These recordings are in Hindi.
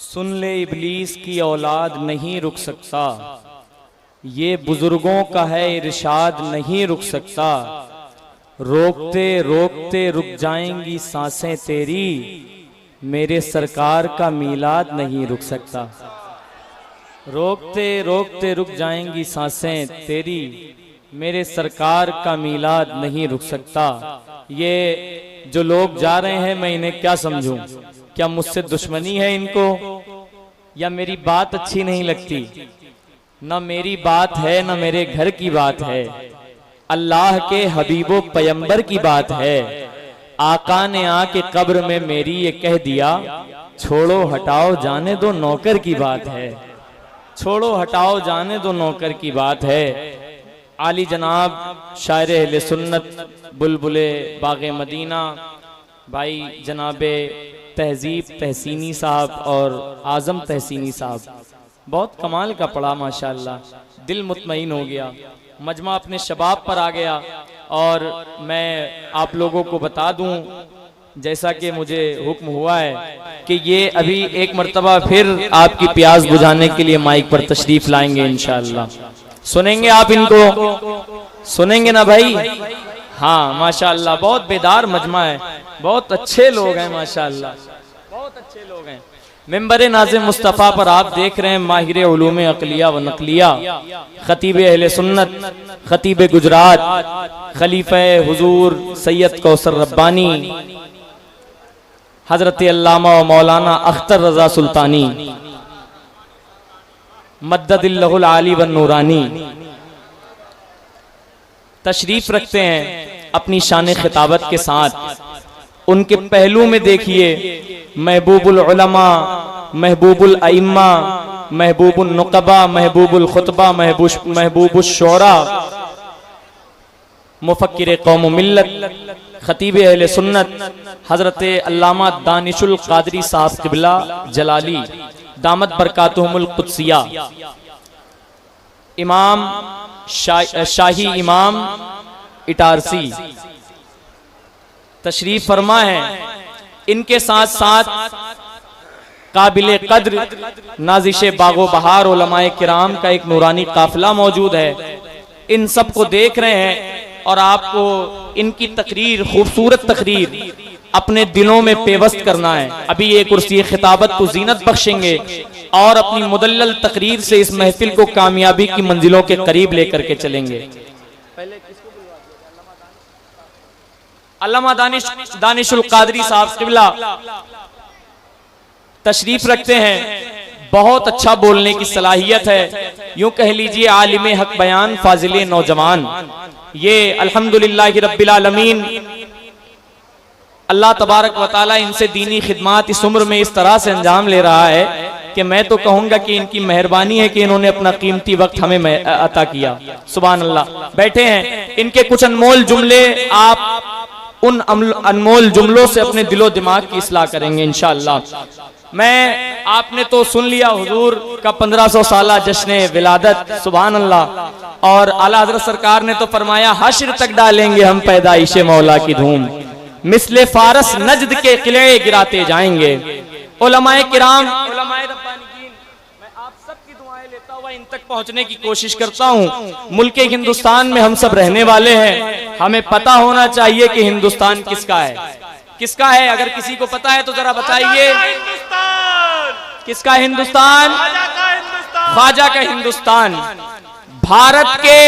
सुन ले इब्लीस की औलाद नहीं रुक सकता, ये बुजुर्गों का है इरशाद नहीं रुक सकता। रोकते रोकते रुक जाएंगी सांसें तेरी, मेरे सरकार का मीलाद नहीं रुक सकता। रोकते रोकते रुक जाएंगी सांसें तेरी, मेरे सरकार का मीलाद नहीं रुक सकता। ये जो लोग जा रहे हैं मैं इन्हें क्या समझूं? क्या मुझसे दुश्मनी है इनको, या मेरी बात अच्छी नहीं लगती? न मेरी बात है न मेरे घर की बात है, अल्लाह के हबीबो पैगंबर की बात है। आका ने आके कब्र में मेरी ये कह दिया, छोड़ो हटाओ जाने दो नौकर की बात है। छोड़ो हटाओ जाने दो नौकर की बात है। आली जनाब शायर अहले सुन्नत बुलबुले बागे मदीना भाई जनाबे तहजीब तहसीनी साहब और आजम तहसीनी साहब, बहुत कमाल का पढ़ा माशाअल्लाह, दिल मुतमईन हो गया, मजमा अपने शबाब पर आ गया। और मैं आप लोगों को बता दूं, जैसा कि मुझे हुक्म हुआ है कि ये अभी एक मर्तबा फिर आपकी प्यास बुझाने के लिए माइक पर तशरीफ लाएंगे इंशाअल्लाह। सुनेंगे आप इनको? सुनेंगे ना भाई? हाँ माशाअल्लाह, बहुत बेदार मजमा है, बहुत अच्छे लोग हैं माशाअल्लाह, बहुत अच्छे लोग हैं। मिंबर नाज़िम मुस्तफ़ा पर आप देख रहे हैं माहिर उलूम अक़लिया व नक़लिया, खतीब अहले सुन्नत, खतीब गुजरात, खलीफे हुजूर सैयद कौसर रब्बानी, हजरत अल्लामा व मौलाना अख्तर रजा सुल्तानी मद्ददिल्लहुल आली व नूरानी तशरीफ रखते हैं अपनी शान खिताबत के साथ। उनके पहलू में देखिए, महबूबुल उलमा, महबूबुल अइम्मा, महबूबुल नुक़बा, महबूबुल खुतबा, महबूबुल शोरा, मुफक्किर कौम मिल्लत, खतीब अहले सुन्नत, हजरत अल्लामा दानिशुल क़ादरी साहब क़िबला जलाली दामत बरकातुहुमुल क़ुद्सिया, इमाम शाही इमाम इटारसी तशरीफ फरमा है। इनके साथ साथ काबिल कद्र नाजिशे बागो बहार उलमाए किराम का एक नूरानी काफिला मौजूद है। इन सब को देख रहे हैं और आपको इनकी तकरीर, खूबसूरत तकरीर अपने दिलों में पेवस्त करना है। अभी ये कुर्सी खिताबत को जीनत बख्शेंगे और अपनी मुदल्लल तकरीर से इस महफिल को कामयाबी की मंजिलों के करीब लेकर के चलेंगे। अल्लामा दानिशुल क़ादरी साहब क़िबला तशरीफ रखते हैं, बहुत अच्छा बोलने की सलाहियत है, यूं कह लीजिए आलिम हक बयान फाजिले नौजवान। ये अल्हम्दुलिल्लाह रब्बिल आलमीन, अल्लाह तबारक व तआला इनसे दीनी खिदमात इस उम्र में इस तरह से अंजाम ले रहा है कि मैं तो कहूंगा कि इनकी मेहरबानी है कि इन्होंने अपना कीमती वक्त हमें अता किया। सुभान अल्लाह। बैठे हैं, इनके कुछ अनमोल जुमले, आप उन अनमोल जुमलों से अपने दिलो दिमाग की इस्लाह करेंगे इंशाअल्लाह। मैं आपने तो सुन लिया हुजूर का 1500 साला जश्न विलादत, सुभान अल्लाह। और आला हज़रत सरकार ने तो फरमाया, हश्र तक डालेंगे हम पैदाइशे मौला की धूम, मिसले फारस नजद के किले गिराते जाएंगे। उलमाए किराम, उलमाए रब्बानीकीन, मैं आप सबकी दुआएं लेता हुआ इन तक पहुंचने की कोशिश करता हूं। मुल्के हिंदुस्तान में हम सब रहने वाले हैं, हमें पता होना चाहिए कि हिंदुस्तान किसका है, किसका है। अगर किसी को पता है तो जरा बताइए, किसका हिंदुस्तान? ख्वाजा का हिंदुस्तान। भारत के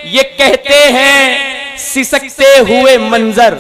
ये कहते हैं सिसकते हुए मंजर,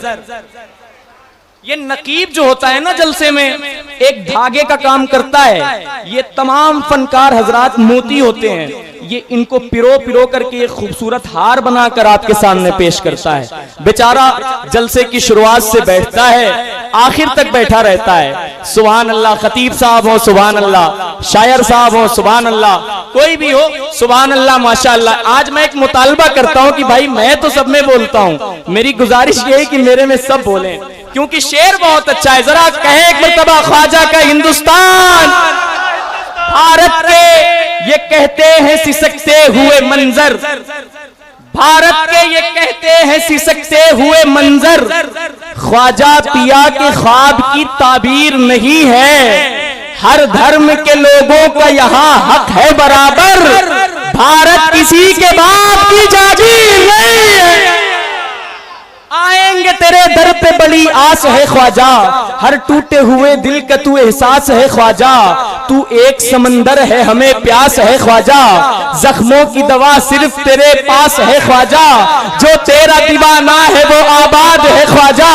ये नकीब जो होता है ना जलसे में, एक धागे का काम करता है। ये तमाम फनकार हजरात मोती होते हैं, ये इनको पिरो पिरो करके एक खूबसूरत हार बनाकर आपके सामने पेश करता है। बेचारा जलसे की शुरुआत से बैठता है, आखिर तक बैठा रहता है। सुभान अल्लाह। खतीब साहब हो सुभान अल्लाह, शायर साहब हो सुभान अल्लाह, कोई भी हो सुभान अल्लाह माशाअल्लाह। आज मैं एक मुतालबा करता हूं कि भाई मैं तो सब में बोलता हूं, मेरी गुजारिश ये है कि मेरे में सब बोलें, क्योंकि शेर बहुत अच्छा है। जरा कहें एक मर्तबा, ख्वाजा का हिंदुस्तान, भारत के ये कहते हैं सिसकते हुए मंजर, भारत के ये कहते हैं सिसकते हुए मंजर, ख्वाजा पिया के ख्वाब की ताबीर नहीं है, हर धर्म के लोगों का यहाँ हक है बराबर, भारत किसी के बाप की जागीर नहीं है। आएंगे तेरे दर पे बड़ी आस है ख्वाजा, हर टूटे हुए दिल का तू एहसास है ख्वाजा, तू एक समंदर है हमें प्यास है ख्वाजा, जख्मों की दवा सिर्फ तेरे पास है ख्वाजा, जो तेरा दीवाना है वो आबाद है ख्वाजा,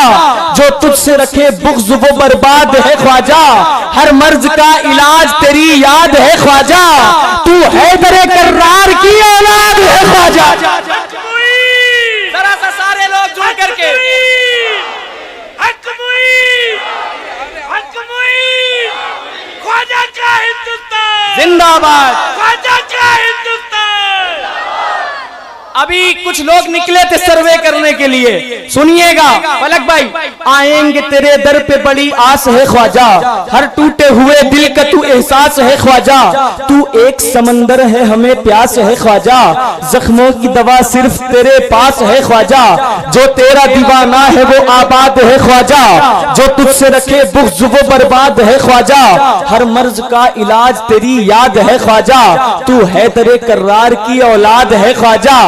जो तुझसे रखे बुग़्ज़ वो बर्बाद है ख्वाजा, हर मर्ज का इलाज तेरी याद है ख्वाजा, तू है दरे कर्रार की औलाद है ख्वाजा। सारे लोग जुड़ करके ख्वाजा का हिंदुस्तान जिंदाबाद, ख्वाजा का हिंदुस्तान। अभी कुछ लोग निकले थे सर्वे करने के लिए, सुनिएगा पलक भाई। आएंगे तेरे दर पे बड़ी आस है ख्वाजा, हर टूटे हुए दिल का तू एहसास है ख्वाजा, तू एक समंदर है हमें प्यास है ख्वाजा, जख्मों की दवा सिर्फ तेरे पास है ख्वाजा, जो तेरा दीवाना है वो आबाद है ख्वाजा, जो तुझसे रखे बुग़्ज़ वो बर्बाद है ख्वाजा, हर मर्ज का इलाज तेरी याद है ख्वाजा, तू है दरे कर्रार की औलाद है ख्वाजा,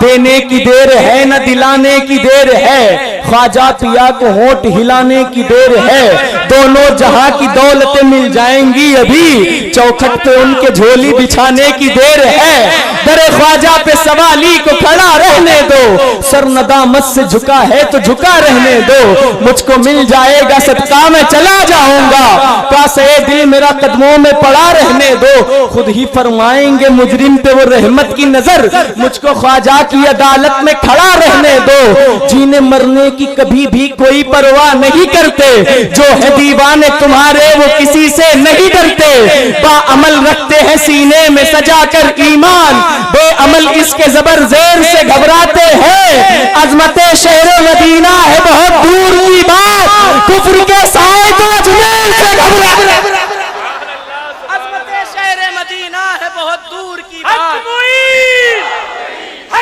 देने की देर है न दिलाने की देर है, ख्वाजा पिया को होंठ हिलाने की देर है, दोनों जहां की दौलतें मिल जाएंगी अभी, चौखट पे उनके झोली बिछाने की देर है, दरे ख्वाजा पे सवाली को खड़ा रहने दो, सर नदामत से झुका है तो झुका रहने दो, मुझको मिल जाएगा सदका मैं चला जाऊंगा, पास दिल मेरा कदमों में पड़ा रहने दो, खुद ही फरमाएंगे मुजरिम पे वो रहमत की नजर, मुझको ख्वाजा की अदालत में खड़ा रहने दो, जीने मरने की कभी भी कोई परवाह नहीं करते, जो है दीवाने तुम्हारे वो किसी से नहीं डरते, बाअमल रखते हैं सीने में सजा कर ईमान, बेअमल इसके जबर जेर से घबराते हैं, अजमते शहर मदीना है बहुत दूर की बात, कुफ्र के साए तो अजमेर से घबराते, अजमते शहर मदीना है बहुत दूर की बात,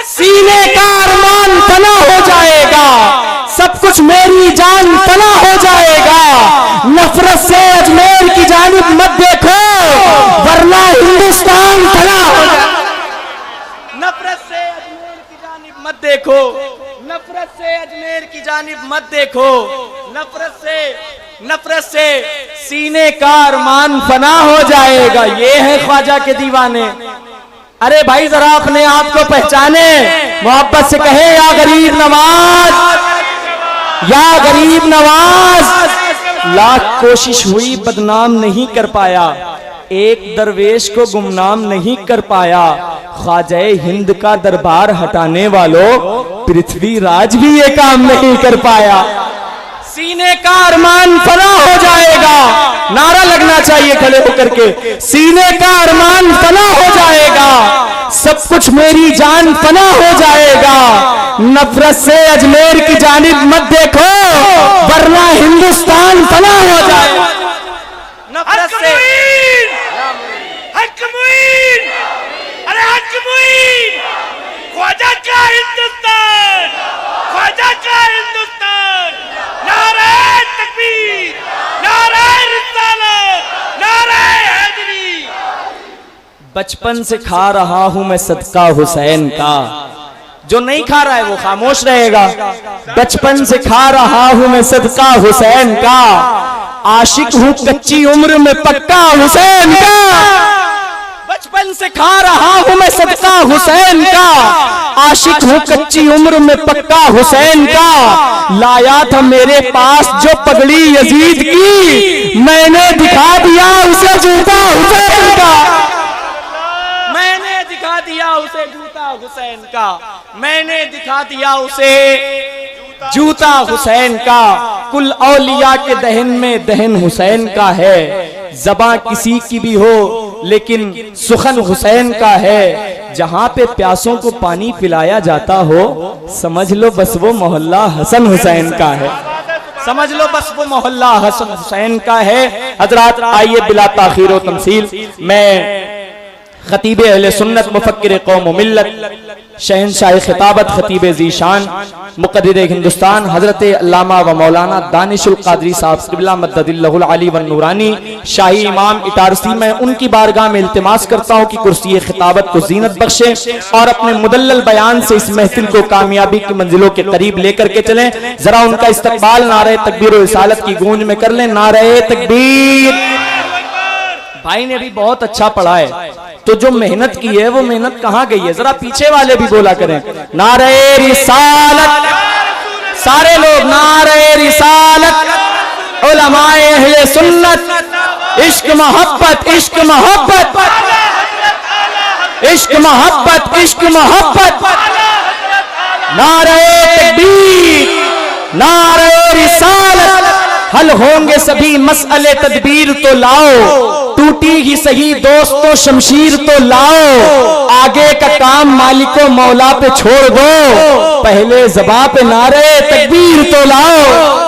सीने का अरमान फना हो जाएगा, सब कुछ मेरी जान फना हो जाएगा, नफरत से अजमेर की जानिब मत देखो वरना हिंदुस्तान फना हो जाएगा, नफरत से अजमेर की जानिब मत देखो, नफरत से अजमेर की जानिब मत देखो, नफरत से सीने का अरमान फना हो जाएगा, ये है ख्वाजा के दीवाने। अरे भाई जरा अपने आप को पहचाने, मोहब्बत से कहे या गरीब नवाज, या गरीब नवाज। लाख कोशिश हुई बदनाम नहीं कर पाया, एक दरवेश को गुमनाम नहीं कर पाया, ख्वाजा हिंद का दरबार हटाने वालों पृथ्वी राज भी ये काम नहीं कर पाया, सीने का अरमान फना हो जाएगा, नारा लगना चाहिए खड़े होकर के, सीने का अरमान फना हो जाएगा, सब कुछ मेरी जान फना हो जाएगा, नफरत से अजमेर की जानिब मत देखो वरना हिंदुस्तान फना हो जाएगा, नफरत से अरे ख्वाजा का हिंदुस्तान, ख्वाजा का हिंदुस्तान, नारे तकबीर, नारे रिसालत, नारे हैदरी। बचपन से खा रहा हूं मैं सदका हुसैन का, जो नहीं खा रहा है वो खामोश रहेगा, बचपन से खा रहा हूं मैं सदका हुसैन का, आशिक हूं कच्ची उम्र में पक्का हुसैन का, बचपन से खा रहा हूं मैं सदका हुसैन का, आशिक हूं कच्ची उम्र में पक्का हुसैन का, लाया था मेरे पास जो पगड़ी यजीद की, मैंने दिखा दिया उसे जूता हुसैन का, मैंने दिखा दिया उसे जूता हुसैन का, मैंने दिखा दिया उसे जूता हुसैन का, कुल औलिया के दहन में दहन हुसैन का है, ज़बां किसी की भी हो लेकिन सुखन हुसैन का है, जहां पे प्यासों को पानी पिलाया जाता हो समझ लो बस वो मोहल्ला हसन हुसैन का है, समझ लो बस वो मोहल्ला हसन हुसैन का है। हजरात आइए बिला ताखीर व तमसील मैं खतीब अहले सुन्नत मुफक्किर कौम व मिल्लत शहनशाह खिताबत खतीब ज़ीशान मुक़र्रिर हिंदुस्तान हजरत अल्लामा व मौलाना दानिशुल क़ादरी साहब क़िबला मद्ददिल्लाहुल अली व नूरानी शाही इमाम इटारसी में उनकी बारगाह में इल्तिमास करता हूँ कि कुर्सी खिताबत को जीनत बख्शे और अपने मुदल्लल बयान से इस महफिल को कामयाबी की मंजिलों के करीब लेकर के चलें। जरा उनका इस्तकबाल नारे तकबीर और रिसालत की गूंज में कर लें। नारे तकबीर। भाई ने भी बहुत अच्छा पढ़ा है, तो जो मेहनत की है वो मेहनत कहाँ गई है, जरा पीछे वाले भी बोला करें नारे रिसालत। सारे लोग नारे रिसालत। उलमाए अहले सुन्नत। इश्क मोहब्बत, इश्क मोहब्बत, इश्क मोहब्बत, इश्क मोहब्बत। नारे तकबीर, नारे रिसालत। हल होंगे सभी मसले तदबीर तो लाओ, टूटी ही सही दोस्तों शमशीर तो लाओ। आगे का काम मालिको मौला पे छोड़ दो, पहले ज़बां पे नारे तकबीर तो लाओ।